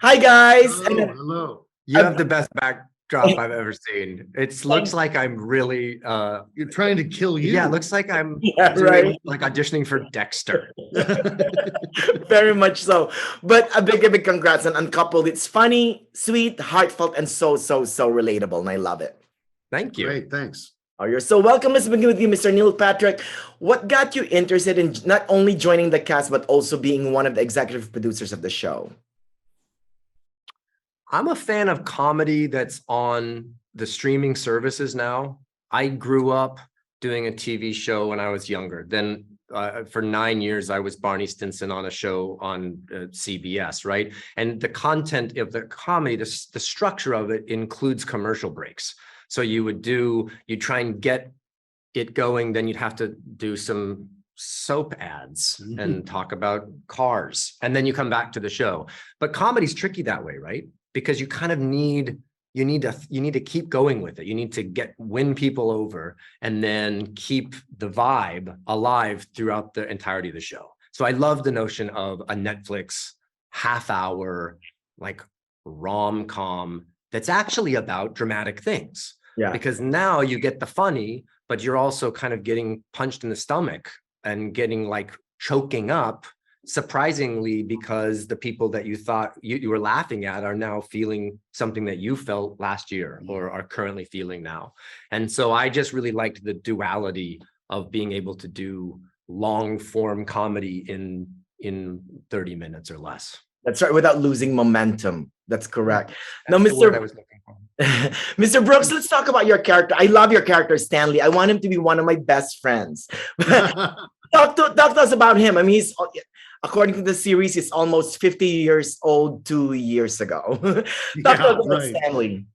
Hi guys. Hello, hello. You have the best backdrop I've ever seen. It looks like I'm really You're trying to kill you. yeah, it looks like I'm Yeah, doing right. like auditioning for Dexter. Very much so. But a big congrats on Uncoupled. It's funny, sweet, heartfelt, and so relatable. And I love it. Thank you. Great, thanks. Oh, you're so welcome. Let's begin with you, Mr. Neil Patrick. What got you interested in not only joining the cast, but also being one of the executive producers of the show? I'm a fan of comedy that's on the streaming services now. I grew up doing a TV show when I was younger. Then for 9 years, I was Barney Stinson on a show on CBS, right? And the content of the comedy, the structure of it includes commercial breaks. So you try and get it going, then you'd have to do some soap ads and talk about cars, and then you come back to the show. But comedy's tricky that way, right? Because you kind of need to keep going with it. You need to win people over and then keep the vibe alive throughout the entirety of the show. So I love the notion of a Netflix half-hour like rom-com that's actually about dramatic things. Yeah. Because now you get the funny, but you're also kind of getting punched in the stomach and getting like choking up, surprisingly, because the people that you thought you were laughing at are now feeling something that you felt last year or are currently feeling now. And so I just really liked the duality of being able to do long form comedy in 30 minutes or less. That's right, without losing momentum. That's correct. Now, That's the word I Mr. was looking for. Mr. Brooks, let's talk about your character. I love your character, Stanley. I want him to be one of my best friends. Talk to us about him. I mean, he's, according to the series, he's almost 50 years old 2 years ago. Talk to us about Stanley.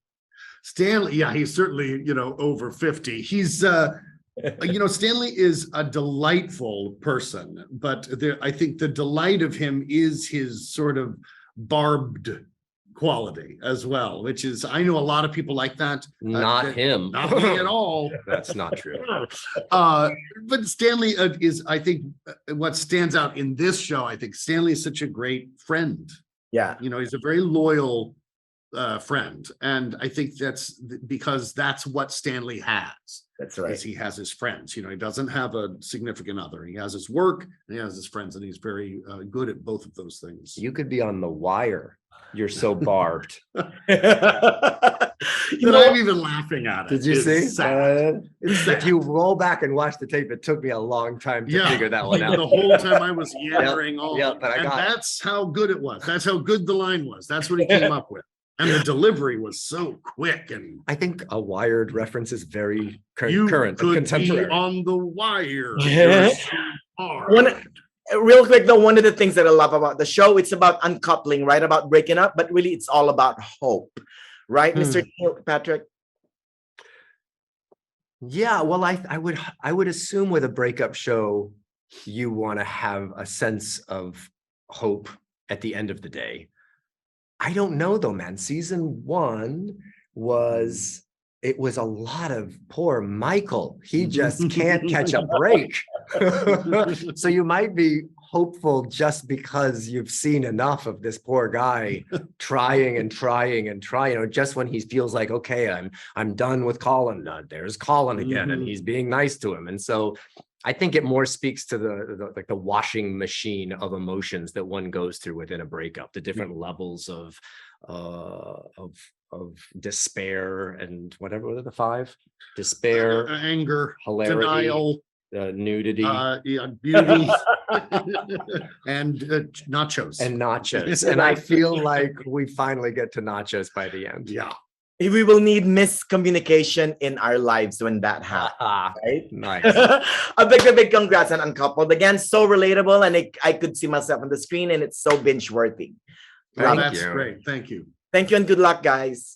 Stanley, yeah, he's certainly, over 50. He's, Stanley is a delightful person, but I think the delight of him is his sort of barbed quality as well, which is, I know a lot of people like that. Not him. Not me at all. That's not true. But Stanley is, I think, what stands out in this show. I think Stanley is such a great friend. Yeah. He's a very loyal friend. And I think that's because that's what Stanley has. That's right. He has his friends. He doesn't have a significant other. He has his work and he has his friends, and he's very good at both of those things. You could be on The Wire. You're so barbed. I'm even laughing at it. Did you see? Sad. If you roll back and watch the tape, it took me a long time to figure that one out. The whole time I was yammering on. Yep, but that's how good it was. That's how good the line was. That's what he came up with. And the delivery was so quick. And I think a Wired reference is very current you and could contemporary. be on the wire. Real quick though, one of the things that I love about the show, it's about uncoupling, right? About breaking up, but really it's all about hope, right, Mr. Patrick? Yeah, well, I would assume with a breakup show, you want to have a sense of hope at the end of the day. I don't know though, man. Season 1 was a lot of poor Michael. He just can't catch a break. So you might be hopeful just because you've seen enough of this poor guy trying and trying and trying. Just when he feels like, okay, I'm done with Colin. There's Colin again, and he's being nice to him. And so I think it more speaks to the washing machine of emotions that one goes through within a breakup, the different levels of despair and whatever are the 5: despair, anger, hilarity, denial, nudity, beauty, and nachos. And I feel like we finally get to nachos by the end. Yeah. We will need miscommunication in our lives when that happens, right? Nice. A big congrats on Uncoupled. Again, so relatable, and I could see myself on the screen, and it's so binge-worthy. That's great. Thank you. Thank you, and good luck, guys.